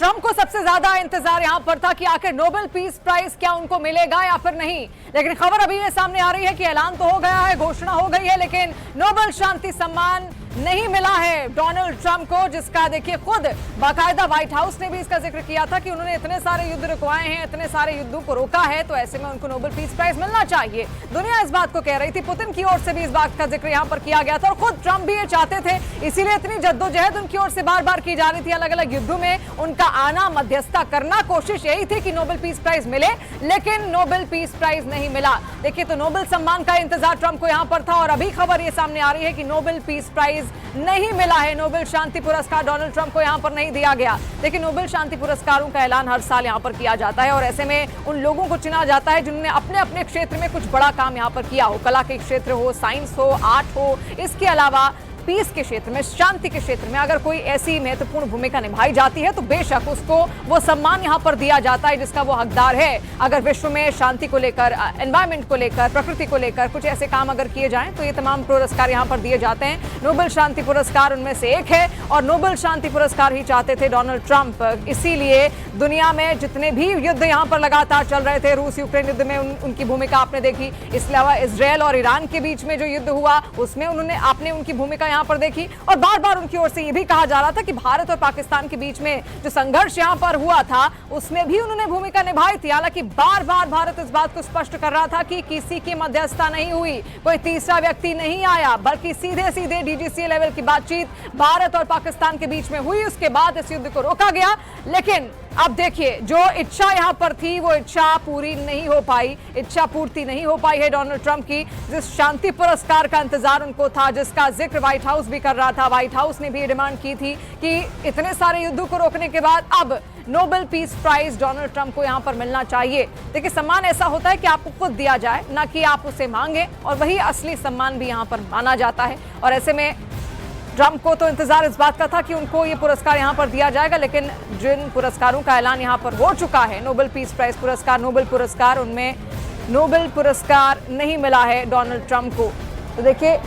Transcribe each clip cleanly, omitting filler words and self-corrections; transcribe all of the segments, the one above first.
Trump को सबसे ज्यादा इंतजार यहां पर था कि आखिर नोबेल पीस प्राइज क्या उनको मिलेगा या फिर नहीं। लेकिन खबर अभी ये सामने आ रही है कि ऐलान तो हो गया है, घोषणा हो गई है, लेकिन नोबेल शांति सम्मान नहीं मिला है डोनाल्ड ट्रंप को, जिसका देखिए खुद बाकायदा व्हाइट हाउस ने भी इसका जिक्र किया था कि उन्होंने इतने सारे युद्ध रुकवाए हैं, इतने सारे युद्धों को रोका है, तो ऐसे में उनको नोबेल पीस प्राइज मिलना चाहिए। दुनिया इस बात को कह रही थी, पुतिन की ओर से भी इस बात का जिक्र यहां पर किया गया था और खुद ट्रंप भी ये चाहते थे, इसीलिए इतनी जद्दोजहद उनकी ओर से बार बार की जा रही थी। अलग अलग युद्धों में उनका आना, मध्यस्थता करना, कोशिश यही थी कि नोबेल पीस प्राइज मिले, लेकिन नोबेल पीस प्राइज नहीं मिला। देखिए, तो नोबेल सम्मान का इंतजार ट्रंप को यहां पर था और अभी खबर ये सामने आ रही है कि नोबेल पीस प्राइज नहीं मिला है। नोबेल शांति पुरस्कार डोनाल्ड ट्रंप को यहां पर नहीं दिया गया। लेकिन नोबेल शांति पुरस्कारों का ऐलान हर साल यहां पर किया जाता है और ऐसे में उन लोगों को चुना जाता है जिन्होंने अपने अपने क्षेत्र में कुछ बड़ा काम यहां पर किया हो, कला के क्षेत्र हो, साइंस हो, आर्ट हो। इसके अलावा पीस के क्षेत्र में, शांति के क्षेत्र में अगर कोई ऐसी महत्वपूर्ण भूमिका निभाई जाती है तो बेशक उसको वो सम्मान यहां पर दिया जाता है जिसका वो हकदार है। अगर विश्व में शांति को लेकर, एनवायरमेंट को लेकर, प्रकृति को लेकर कुछ ऐसे काम अगर किए जाएं तो ये तमाम पुरस्कार यहां पर दिए जाते हैं। नोबेल शांति पुरस्कार उनमें से एक है और नोबेल शांति पुरस्कार ही चाहते थे डोनाल्ड ट्रंप। इसीलिए दुनिया में जितने भी युद्ध यहां पर लगातार चल रहे थे, रूस यूक्रेन युद्ध में उनकी भूमिका आपने देखी, इसके अलावा इसराइल और ईरान के बीच में जो युद्ध हुआ उसमें आपने उनकी भूमिका यहां पर देखी और बार बार उनकी ओर से यह भी कहा जा रहा था कि भारत और पाकिस्तान के बीच में जो संघर्ष यहां पर हुआ था उसमें भी उन्होंने भूमिका निभाई थी। हालांकि बार बार भारत इस बात को स्पष्ट कर रहा था कि किसी की मध्यस्थता नहीं हुई, कोई तीसरा व्यक्ति नहीं आया, बल्कि सीधे सीधे डीजीसीए लेवल की बातचीत भारत और पाकिस्तान के बीच में हुई। उसके बाद इस युद्ध को रोका गया। लेकिन अब देखिए, जो इच्छा यहां पर थी वो इच्छा पूरी नहीं हो पाई, इच्छा पूर्ति नहीं हो पाई है डोनाल्ड ट्रंप की। जिस शांति पुरस्कार का इंतजार उनको था, जिसका जिक्र व्हाइट हाउस भी कर रहा था, व्हाइट हाउस ने भी डिमांड की थी कि इतने सारे युद्धों को रोकने के बाद अब Nobel peace prize Donald Trump को यहां पर मिलना चाहिए। देखिए, सम्मान ऐसा होता है कि आपको खुद दिया जाए, ना कि आप उसे मांगे, और वही असली सम्मान भी यहां पर माना जाता है। और ऐसे में ट्रंप को तो इंतजार इस बात का था कि उनको ये पुरस्कार यहां पर दिया जाएगा, लेकिन जिन पुरस्कारों का ऐलान यहां पर हो चुका है, नोबेल पीस प्राइज पुरस्कार, नोबेल पुरस्कार, उनमें नोबेल पुरस्कार नहीं मिला है डोनाल्ड ट्रंप को। तो देखिए,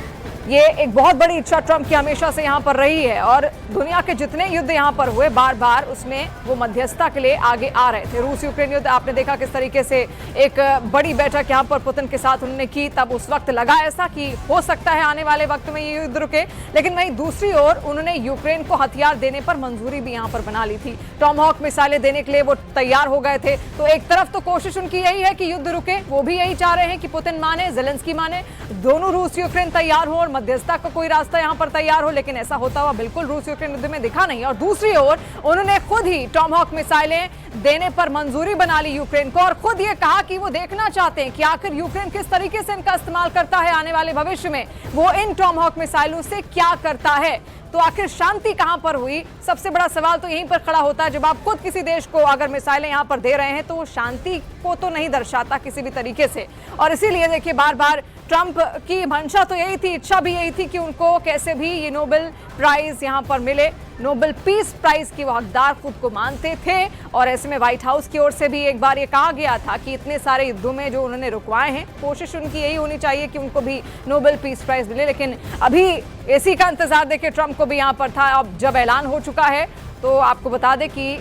ये एक बहुत बड़ी इच्छा ट्रंप की हमेशा से यहाँ पर रही है और दुनिया के जितने युद्ध यहाँ पर हुए बार बार उसमें वो मध्यस्थता के लिए आगे आ रहे थे। रूस यूक्रेन युद्ध आपने देखा किस तरीके से एक बड़ी बैठक यहाँ पर पुतिन के साथ उन्होंने की, तब उस वक्त लगा ऐसा कि हो सकता है आने वाले वक्त में ये युद्ध रुके। लेकिन वहीं दूसरी ओर उन्होंने यूक्रेन को हथियार देने पर मंजूरी भी यहाँ पर बना ली थी, टॉमहॉक मिसाइलें देने के लिए वो तैयार हो गए थे। तो एक तरफ तो कोशिश उनकी यही है कि युद्ध रुके, वो भी यही चाह रहे हैं कि पुतिन माने, ज़ेलेंस्की माने, दोनों रूस यूक्रेन तैयार हो और मध्यस्थता का कोई रास्ता यहां पर तैयार हो, लेकिन ऐसा होता हुआ बिल्कुल रूस यूक्रेन युद्ध में दिखा नहीं। और दूसरी ओर उन्होंने खुद ही टॉमहॉक मिसाइलें देने पर मंजूरी बना ली यूक्रेन को और खुद ये कहा कि वो देखना चाहते हैं कि आखिर यूक्रेन किस तरीके से इनका इस्तेमाल करता है आने वाले भविष्य में, वो इन टॉमहॉक मिसाइलों से क्या करता है। तो आखिर शांति कहां पर हुई? सबसे बड़ा सवाल तो यहीं पर खड़ा होता है। जब आप खुद किसी देश को अगर मिसाइलें यहां पर दे रहे हैं तो वो शांति को तो नहीं दर्शाता किसी भी तरीके से। और इसीलिए देखिए, बार बार ट्रंप की मंशा तो यही थी, इच्छा भी यही थी कि उनको कैसे भी ये नोबेल प्राइज यहां पर मिले। नोबेल पीस प्राइज की वो हकदार खुद को मानते थे और ऐसे में व्हाइट हाउस की ओर से भी एक बार ये कहा गया था कि इतने सारे युद्धों में जो उन्होंने रुकवाए हैं, कोशिश उनकी यही होनी चाहिए कि उनको भी नोबेल पीस प्राइज मिले। लेकिन अभी इसी का इंतजार देखिए ट्रंप को भी यहाँ पर था। अब जब ऐलान हो चुका है तो आपको बता दें कि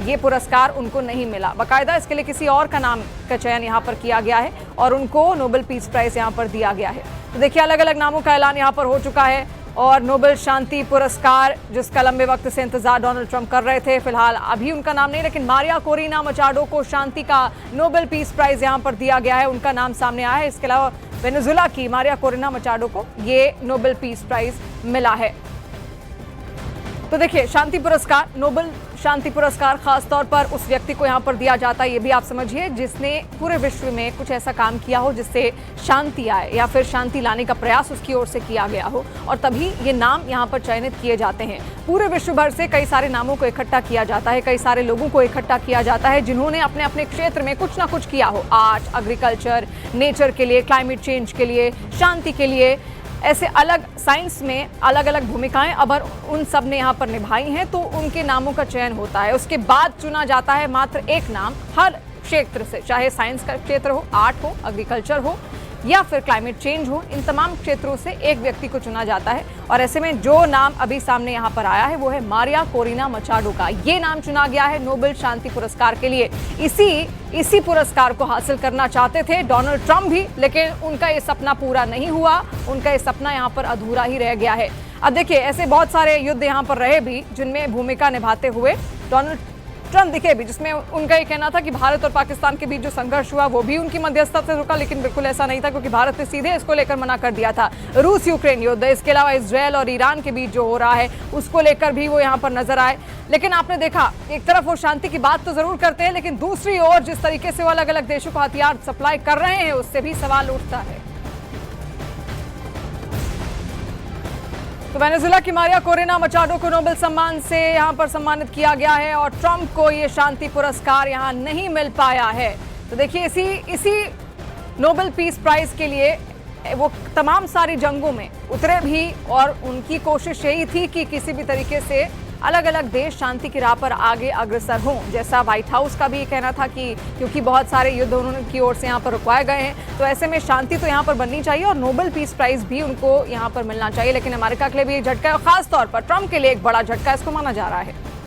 ये पुरस्कार उनको नहीं मिला, बाकायदा इसके लिए किसी और का नाम का चयन यहाँ पर किया गया है और उनको नोबेल पीस प्राइज यहाँ पर दिया गया है। तो देखिए, अलग अलग नामों का ऐलान यहाँ पर हो चुका है और नोबेल शांति पुरस्कार जिसका लंबे वक्त से इंतजार डोनाल्ड ट्रंप कर रहे थे, फिलहाल अभी उनका नाम नहीं, लेकिन मारिया कोरिना मचाडो को शांति का नोबेल पीस प्राइज यहाँ पर दिया गया है, उनका नाम सामने आया है। इसके अलावा वेनेजुएला की मारिया कोरिना मचाडो को ये नोबेल पीस प्राइज मिला है। तो देखिए, शांति पुरस्कार, नोबेल शांति पुरस्कार खास तौर पर उस व्यक्ति को यहाँ पर दिया जाता है, ये भी आप समझिए, जिसने पूरे विश्व में कुछ ऐसा काम किया हो जिससे शांति आए या फिर शांति लाने का प्रयास उसकी ओर से किया गया हो, और तभी ये नाम यहाँ पर चयनित किए जाते हैं। पूरे विश्व भर से कई सारे नामों को इकट्ठा किया जाता है, कई सारे लोगों को इकट्ठा किया जाता है जिन्होंने अपने अपने क्षेत्र में कुछ ना कुछ किया हो, आर्ट, एग्रीकल्चर, नेचर के लिए, क्लाइमेट चेंज के लिए, शांति के लिए, ऐसे अलग साइंस में अलग अलग भूमिकाएं अगर उन सब ने यहाँ पर निभाई हैं तो उनके नामों का चयन होता है। उसके बाद चुना जाता है मात्र एक नाम हर क्षेत्र से, चाहे साइंस का क्षेत्र हो, आर्ट हो, एग्रीकल्चर हो, या फिर क्लाइमेट चेंज हो, इन तमाम क्षेत्रों से एक व्यक्ति को चुना जाता है। और ऐसे में जो नाम अभी सामने यहाँ पर आया है वो है मारिया कोरिना मचाडो का। ये नाम चुना गया है नोबेल शांति पुरस्कार के लिए। इसी पुरस्कार को हासिल करना चाहते थे डोनाल्ड ट्रंप भी, लेकिन उनका ये सपना पूरा नहीं हुआ, उनका ये सपना यहाँ पर अधूरा ही रह गया है। अब देखिए, ऐसे बहुत सारे युद्ध यहाँ पर रहे भी जिनमें भूमिका निभाते हुए डोनाल्ड ट्रंप दिखे भी, जिसमें उनका ये कहना था कि भारत और पाकिस्तान के बीच जो संघर्ष हुआ वो भी उनकी मध्यस्थता से रुका, लेकिन बिल्कुल ऐसा नहीं था, क्योंकि भारत ने सीधे इसको लेकर मना कर दिया था। रूस यूक्रेन युद्ध, इसके अलावा इजरायल और ईरान के बीच जो हो रहा है उसको लेकर भी वो यहाँ पर नजर आए। लेकिन आपने देखा, एक तरफ वो शांति की बात तो जरूर करते हैं, लेकिन दूसरी ओर जिस तरीके से वो अलग अलग देशों को हथियार सप्लाई कर रहे हैं उससे भी सवाल उठता है। तो वेनेजुएला की मारिया कोरिना मचाडो को नोबेल सम्मान से यहाँ पर सम्मानित किया गया है और ट्रंप को ये शांति पुरस्कार यहाँ नहीं मिल पाया है। तो देखिए, इसी नोबेल पीस प्राइज के लिए वो तमाम सारी जंगों में उतरे भी और उनकी कोशिश यही थी कि किसी भी तरीके से अलग अलग देश शांति की राह पर आगे अग्रसर हों। जैसा व्हाइट हाउस का भी कहना था कि क्योंकि बहुत सारे युद्ध उन्होंने ओर से यहाँ पर रुकवाए गए हैं, तो ऐसे में शांति तो यहाँ पर बननी चाहिए और नोबेल पीस प्राइज भी उनको यहाँ पर मिलना चाहिए। लेकिन अमेरिका के लिए भी ये झटका है और खास तौर पर ट्रंप के लिए एक बड़ा झटका इसको माना जा रहा है।